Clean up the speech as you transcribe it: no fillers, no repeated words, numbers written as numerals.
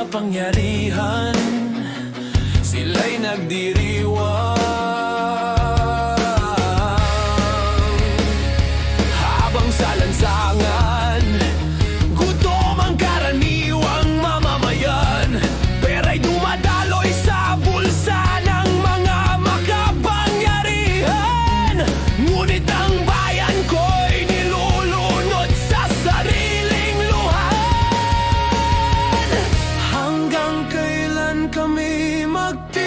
makapangyarihan, sila'y nagdiriwang. Habang sa lansangan, gutom ang karaniwang mamamayan, pera'y dumadaloy sa bulsa ng mga makapangyarihan. Ngunit ang bayan ko'y nilulunod sa sariling luhan. Hanggang kailan kami magtitiis?